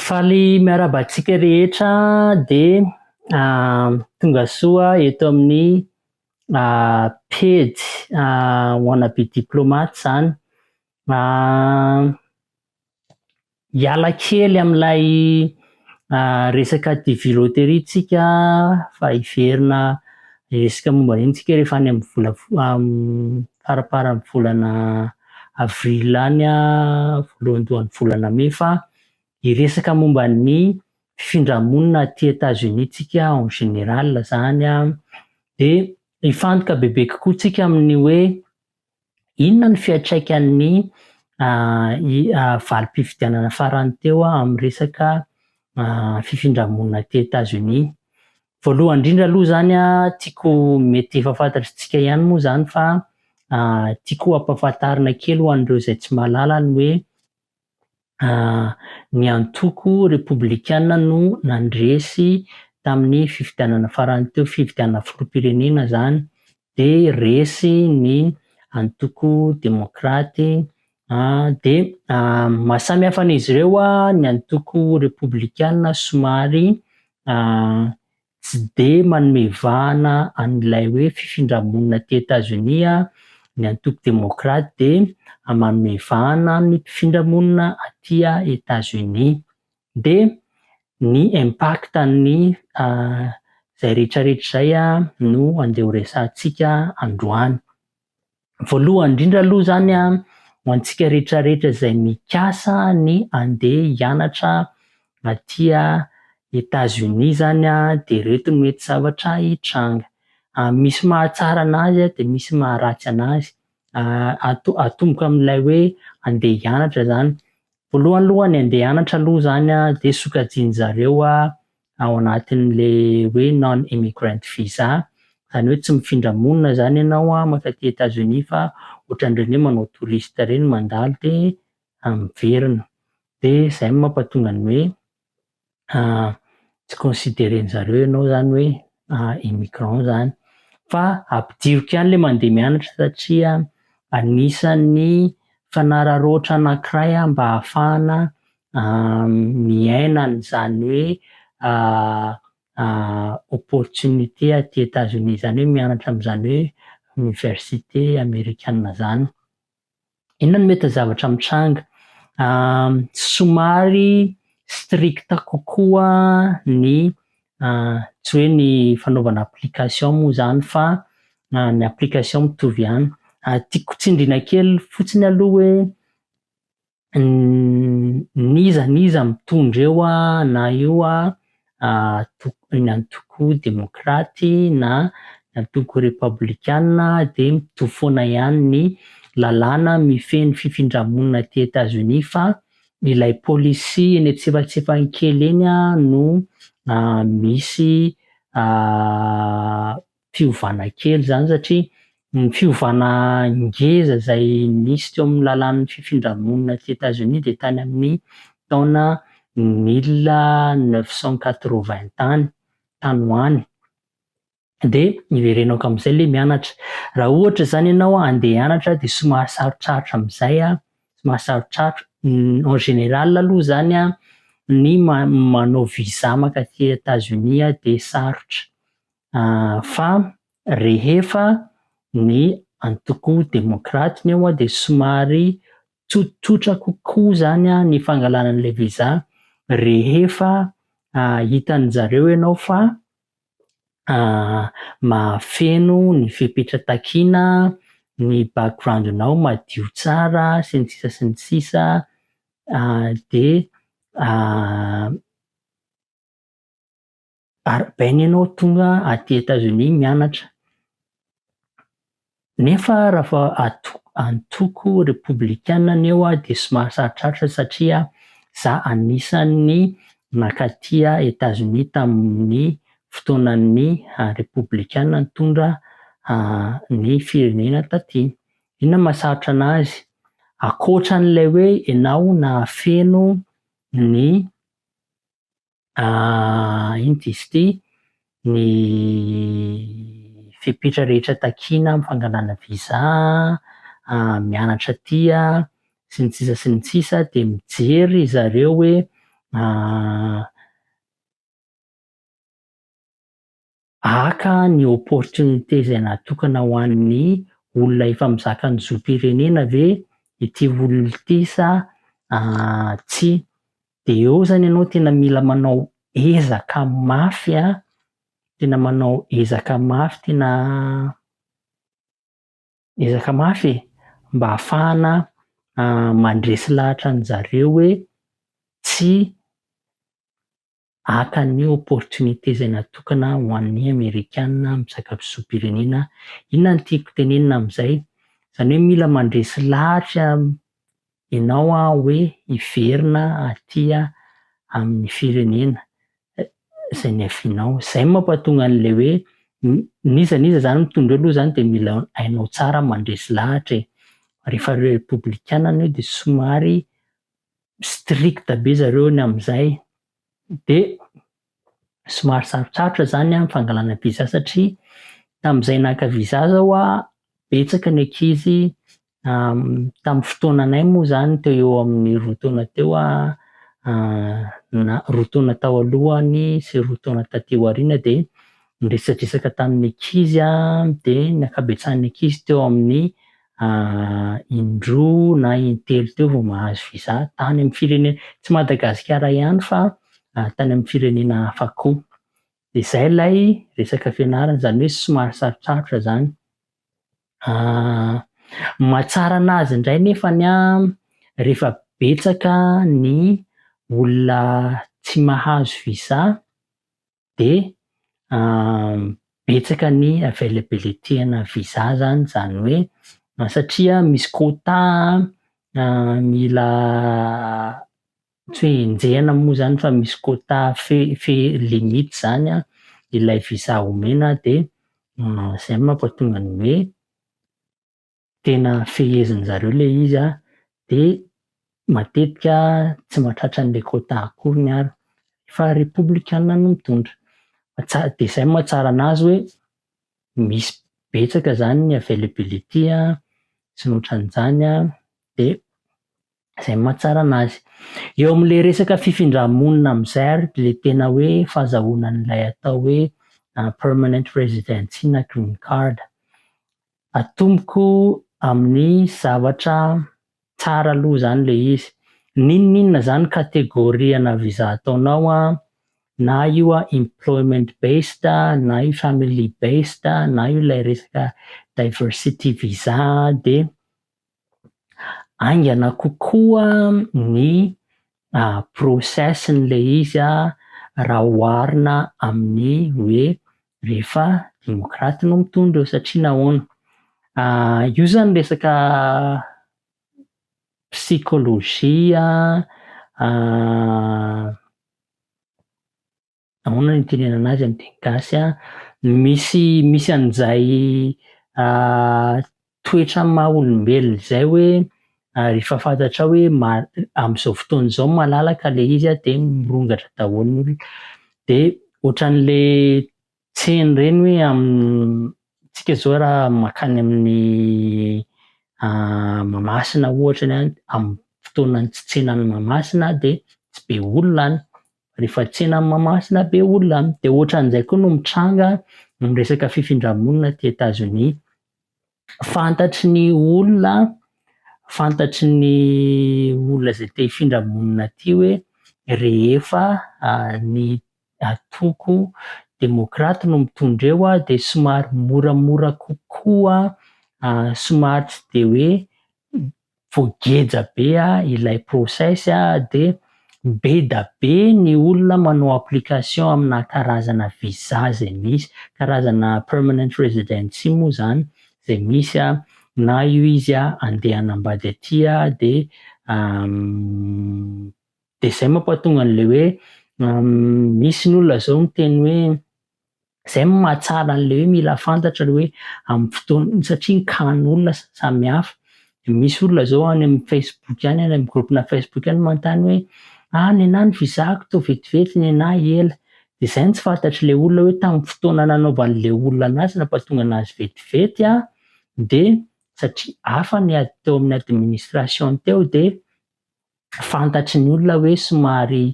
Faly miarabantsika rehetra de tonga soa eto amin'ny pejy wannabe diplomate zany. Hiala kely amin'ilay resaka dévilotterie tsika fa hiverina resaka momba iny tsika rehefa any amin'ny faraparan'ny volana avril any voalohandohan'ny volana may fa hiresaka momba ny fifindramonina aty États-Unis tsika en général zany de hifantoka bebe kokoa tsika amin'ny hoe inona ny fiantraikan'ny valim-pifidianana farany teo amin'ny resaka fifindramonina aty États-Unis. Voalohany indrindra aloha zany tiako mety efa fantatritsika ihany moa zany fa tiako ampahafantarina kely ho an'ireo izay tsy mahalala ny hoe ny antoko republikana no nandresy tamin'ny fifidianana farany teo, fifidianana filoham-pirenena zany, de resy ny antoko demokraty de mahasamy hafa an'izy ireo ny antoko republikana somary tsy de manome vahana an'ilay hoe fifindramonina aty États-Unis, ny antoko demokraty de manome vahana ny fifindramonina aty États-Unis. De ny impact-ny zay rehetrarehetra zay no andeha ho resahantsika androany. Voalohany indrindra aloha zany ho antsika rehetrarehetra izay mikasa ny andeha hianatra aty États-Unis zany de reto no mety zavatra hitranga. Misy mahatsara anazy de misy maharatsy anazy. Atomboka amin'ilay hoe andeha hianatra zany. Voalohany aloha ny andeha hianatra aloha zany de sokajian-jareo ao anatin'le hoe non-immigrant visa, zany hoe tsy mifindra-monina zany ianao mankatỳ États-Unis fa ohatran'ireny hoe manao touriste ireny mandalo de miverina. De zay no mampatonga ny hoe tsy considéren-jareo ianao zany hoe immigrant zany. Fa ampidiriko ihany le mandeha mianatra satria anisan'ny fanararoatra anankiray mba ahafahana miaina an'izany hoe opportunité aty États-Unis zany hoe mianatra amin'izany hoe université amerikana zany. Inona no mety zavatra mitranga? Somary strict kokoa ny tsy hoe ny fanaovana application moa zany fa ny application mitovy ihany. Tiako tsindriana kely fotsiny aloha hoe n'iza mitondra eo na io ny antoko demokraty na ny antoko republikana de mitovy foana ihany ny lalàna mifehy ny fifindramonina aty États-Unis fa ilay policy eny antsefatsefany kely eny no misy fiovana kely zany satria ny fiovana ngeza izay nisy teo amin'ny lalàn'ny fifindramonina aty États-Unis de tany amin'ny taona 1980 tany ho any. De iverenako amin'izay le mianatra. Raha ohatra zany ianao andeha hianatra de somary sarotsarotra amin'izay somary sarotsarotra en général aloha zany ny manao visa mankatỳ États-Unis de sarotra. Fa rehefa ny antoko demokraty ny eo de somary tsotsotra kokoa zany ny fangalana an'ilay visa rehefa hitan-jareo ianao fa mahafeno ny fepetra-takiana, ny background-nao madio tsara sy ny sisa de arahabaina ianao tonga aty États-Unis mianatra. Nefa raha antoko republikana ny eo de somary sarotsarotra satria za anisan'ny nakatỳ États-Unis tamin'ny fotoanan'ny republikana nitondra ny firenena taty. Inona mahasarotra anazy? Ankoatran'ilay hoe ianao nahafeno ny ino izy ity, ny fepetra rehetra takiana amin'ny fangalana visa, mianatra aty sy ny sisa de mijery zareo hoe Haka ny opportunité zay natokana ho an'ny olona efa mizaka ny zom-pirenena ve ity olona ity sa tsy. De eo zany ianao tena mila manao ezaka mafy tena manao ezaka mafy ezaka mafy mba ahafahana mandresy lahatra an'zareo hoe tsy haka ny opportunité zay natokana ho an'ny Amerikanina mizaka zom-pirenena. Inona no tiako tenenina am'zay? Zany hoe mila mandresy lahatra ianao hoe hiverina aty amin'ny firenena zay niavianao. Zay mampatonga an'le hoe n'iza zany mitondra eo aloha zany de mila hainao tsara mandresy lahatra e. Rehefa républicain de somary strict be zareo ny am'zay de somary sarotsarotra zany ny fangalana visa satria tam'izay naka visa zao betsaka ny ankizy tamin'ny fotoananay moa zany teo eo amin'ny roa taona teo na roa taona tao alohany sy roa taona taty aoriana de niresadresaka tamin'ny ankizy de ny ankabetsahan'ny ankizy teo amin'ny indroa na intelo teo vao mahazo visa tany amin'ny firenena tsy Madagasikara ihany fa tany amin'ny firenena hafa koa. De zay lay resaka fianarana zany hoe somary sarotsarotra zany. Mahatsara anazy indray nefany rehefa betsaka ny olona tsy mahazo visa de betsaka ny availabilité-na visa zany hoe satria misy quota mila tsy hoe enjehana moa zany fa misy quota limite zany ilay visa omena de zay mampatonga ny hoe tena fehezin'zareo le izy de matetika tsy mahatratra an'le quota akoriny ary fa républicain no mitondra. De zay mahatsara anazy hoe misy betsaka zany ny availabilité sy ny ohatran'izany de zay mahatsara anazy. Eo amin'le resaka fifindra-monina am'zay ary le tena hoe fahazahoana an'ilay atao hoe permanent residency na green card. Atomboko amin'ny zavatra tsara aloha zany le izy. N'inon'inona zany kategoriana visa ataonao na io employment based na io family based na io ilay resaka diversity visa de aingana kokoa ny processin'le izy raha oharina amin'ny hoe rehefa demokraty no mitondra eo satria nahoana io zany resaka psikolojia ahoana ny itenenana azy amin'ny teny gasy misy an'izay toetra maha olombelona izay hoe rehefa fantatra hoe amin'izao fotoana izao malalaka le izy de mirongatra daholo ny olona de ohatran'le tseny ireny hoe tsika zao raha makany amin'ny Mahamasina ohatra amin'ny fotoanan'ny tsy tsenan'ny Mahamasina de tsy be olona any, rehefa tsenan'ny Mahamasina be olona any. De ohatran'izay koa no mitranga amin'ny resaka fifindra-monina aty États-Unis. Fantatry ny olona zay te hifindra-monina aty hoe rehefa ny atoko demokraty no mitondra eo de somary moramora kokoa somary tsy de hoe voageja be ilay process de be da be ny olona manao application amina karazana visa zay misy, karazana permanent residency moa zany zay misy na io izy andeha hanambady aty de zay mampatonga an'le hoe misy ny olona zao miteny hoe zay mahatsara an'le hoe mila fantatra hoe amin'ny fotoana satria kan'olona samy hafa. Misy olona zao any amin'ny Facebook any amin'ny groupena Facebook any manontany hoe nenahy ny visako tô vetivety nenahy ela de zay tsy fantatry le olona hoe tamin'ny fotoana nanaovan'le olona anazy nampatonga anazy vetivety de satria hafa ny teo amin'ny administration teo de fantatry ny olona hoe somary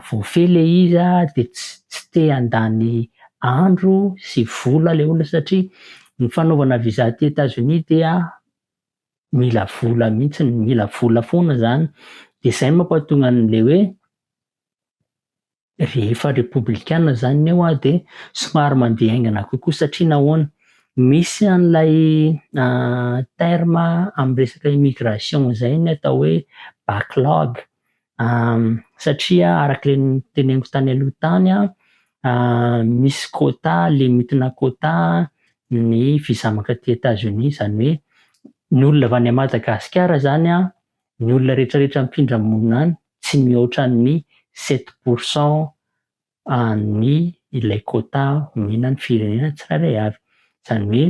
voafehy le izy de tsy te handany andro sy vola le olona satria ny fanaovana visa aty États-Unis dia mila vola mihitsiny, mila vola foana zany. De zay no mampatonga an'le hoe rehefa républicain zany eo de somary mandeha aingana kokoa satria nahoana misy an'ilay terme amin'ny resaka immigration zay ny atao hoe backlog satria arak'le teneniko tany aloha tany misy quota, limitina quota ny visa mankaty États-Unis zany hoe ny olona avy any Madagasikara zany ny olona rehetrarehetra mifindra monina any tsy mihoatra ny 7% ny ilay quota omena ny firenena tsirairay avy. Zany hoe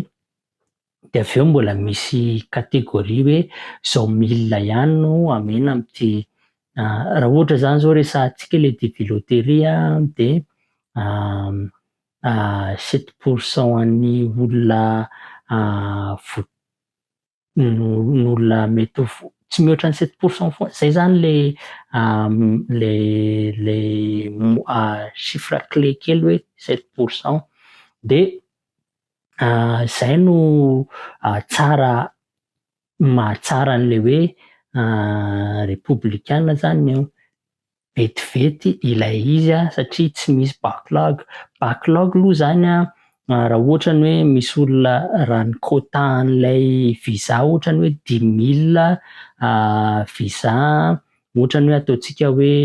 de aveo mbola misy catégorie hoe zao milina ihany no amena amity raha ohatra zany zao resahantsika le début loterie de 7% an'ny olona n'olona mety tsy mihoatra ny 7% foana zay zany le chiffre clé kely hoe 7% de zay no tsara mahatsara an'le hoe républicain zany eo vetivety ilay izy satria tsy misy backlog aloha zany raha ohatra ny hoe misy olona raha ny quota an'ilay visa ohatra ny hoe 10,000 visa ohatra ny hoe ataontsika hoe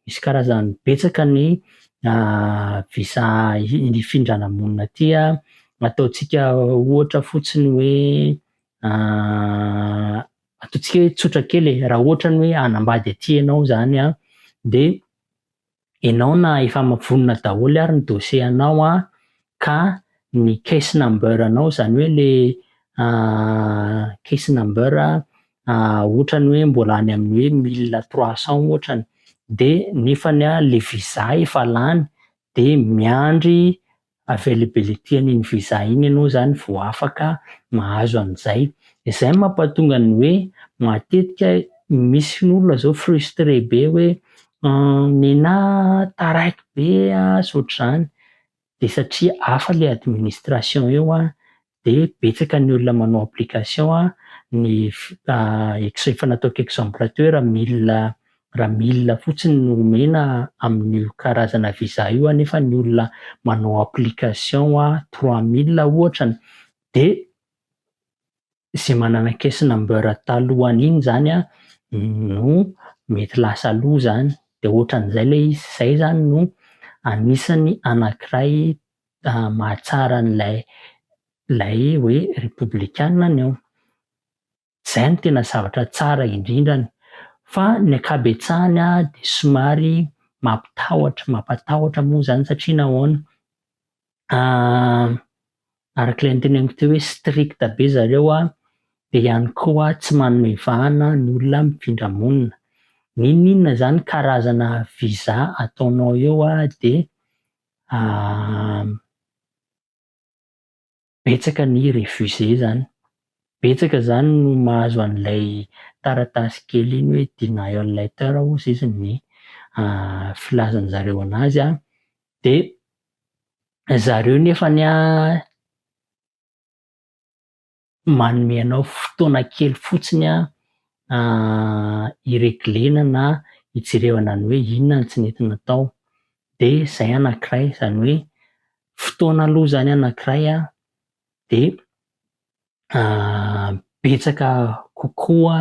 misy karazany betsaka ny visa hifindrana monina aty ataontsika ohatra fotsiny hoe ataontsika hoe tsotra kely raha ohatra ny hoe hanambady aty ianao zany de ianao na efa vonona daholo ary ny dossier anao ka ny case number anao zany hoe le case number ohatra ny hoe mbola any amin'ny hoe 1300 ohatrany de nefany le visa efa lany de miandry availability an'iny visa iny ianao zany vao afaka mahazo an'izay. Izay mampatonga ny hoe matetika misy olona zao frustré be hoe nena taraiky be sy ohatr'izany de satria hafa le administration eo de betsaka ny olona manao application ny efa nataoko exemple teo raha 1000 fotsiny no omena amin'io karazana visa io nefa ny olona manao application 3000 ohatrany de zay manana case number talohan'iny zany no mety lasa loha zany de ohatran'izay le izy zay zany no anisany anankiray mahatsara an'ilay hoe républicain eo. Zay no tena zavatra tsara indrindrany fa ny ankabetsahany de somary mampatahotra moa zany satria nahoana arak'ilay noteneniko teo hoe strict be zareo de ihany koa tsy manome vahana ny olona mifindra monina n'inona zany karazana visa ataonao eo de betsaka ny refusé zany, betsaka zany no mahazo an'ilay taratasy kely iny hoe denial letter hozy izy ny filazan'zareo anazy de zareo nefany manome anao fotoana kely fotsiny hireglena na hijerevana ny hoe inona ny tsy nety natao de zay anankiray zany hoe fotoana aloha zany anankiray de betsaka kokoa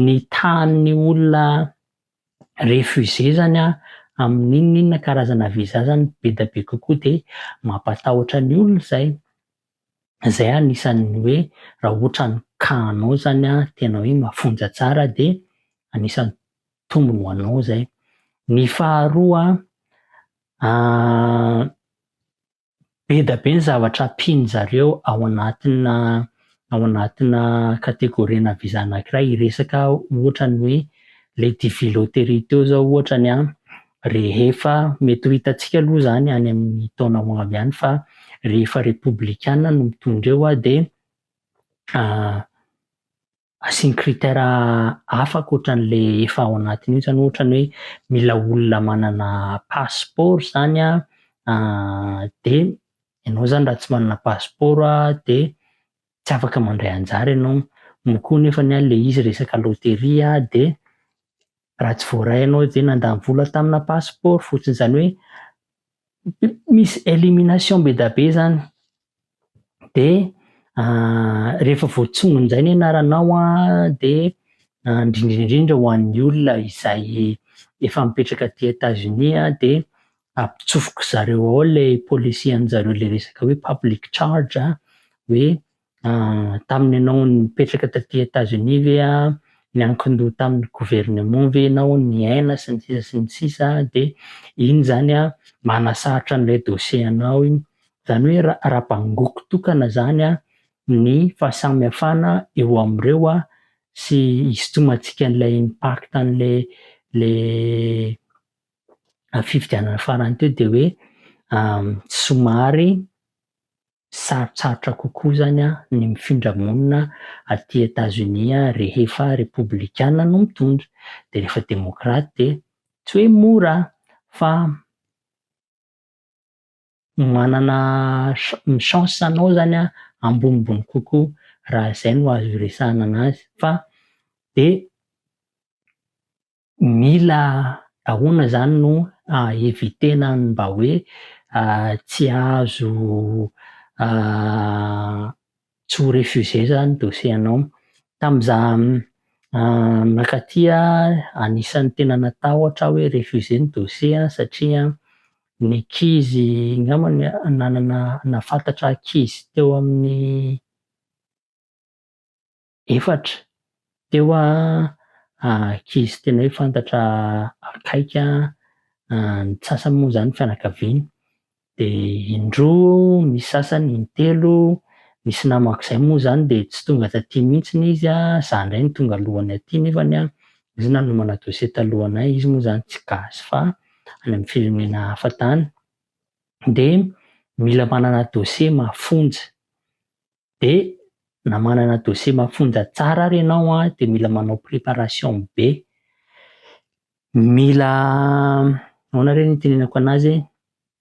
ny tahan'ny olona refusé zany amin'inona karazana visa zany be da be kokoa de mampatahotra ny olona zay anisan'ny hoe raha ohatra ny cas anao zany tena hoe mafonja tsara de anisan'ny tombony ho anao zay. Ny faharoa be da be ny zavatra ampian'zareo ao anatina kategorina visa anankiray resaka ohatra ny hoe le début loterie teo zao ohatrany rehefa mety ho hitantsika aloha zany any amin'ny taona ho avy any fa rehefa républicain no mitondra eo de asiany critère hafa ankoatran'le efa ao anatiny io, zany ohatra ny hoe mila olona manana passeport zany de ianao zany raha tsy manana passeport de tsy afaka mandray anjara ianao. Moa koa nefany le izy resaka loteria de raha tsy voaray ianao de nandany vola tamina passeport fotsiny, zany hoe misy élimination be da be zany. De rehefa voatsongin'izay ny anaranao de indrindrandrindra ho an'ny olona izay efa mipetraka aty États-Unis de ampitsofoka zareo ao le polisian'jareo le resaka hoe public charge hoe taminy ianao nipetraka taty États-Unis ve niankin-doha tamin'ny gouvernement ve ianao, niaina sy ny sisa sy ny sisa, de iny zany manasaritra an'ilay dossier anao iny. Zany hoe rapa-ngoko tokana zany ny fahasamihafana eo amin'ireo sy hisintomantsika an'ilay impact an'le fifidianana farany teo de hoe somary sarotsarotra kokoa zany ny mifindra monina aty États-Unis rehefa républicain no mitondra, de rehefa demokrata de tsy hoe mora fa manana chance anao zany ambonimbony kokoa raha izay no azo iresahana anazy. Fa de mila ahoana zany no evitena mba hoe tsy ahazo tsy ho refusé zany dossier anao. Tamin'izaho nakaty anisan'ny tena natahotra hoe refusé ny dossier satria ny ankizy angamba nahafantatra ankizy teo amin'ny efatra teo ankizy tena hoe fantatra akaiky ny sasany moa zany fianakaviana, de indroa, misy sasany intelo, misy namako izay moa zany de tsy tonga taty mihitsy izy za indray no tonga alohany aty nefany izy nanomana dossier talohanay, izy moa zany tsy gasy fa any amin'ny firenena hafa tany. De mila manana dossier mafonja, de na manana dossier mafonja tsara ary ianao de mila manao préparation be, mila ahoana re ny itenenako anazy,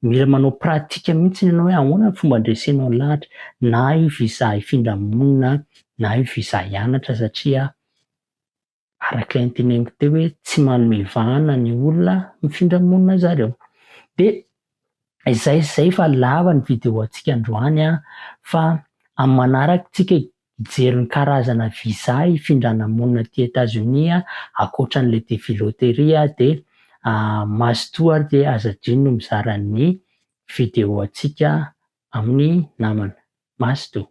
mila manao pratika mihitsy ianao hoe ahoana ny fomba handresenao ny lahatra, na io visa hifindra monina na io visa hianatra satria arak'ilay noteneniko teo hoe tsy manome vahana ny olona mifindra monina zareo. De zay fa lava ny vidéo-ntsika androany fa amin'ny manaraka tsika hijery ny karazana visa hifindrana monina aty États-Unis ankoatran'le défi loteria de mazotoa ary de azo adino no mizara ny vidéo-ntsika amin'ny namana. Mazotoa.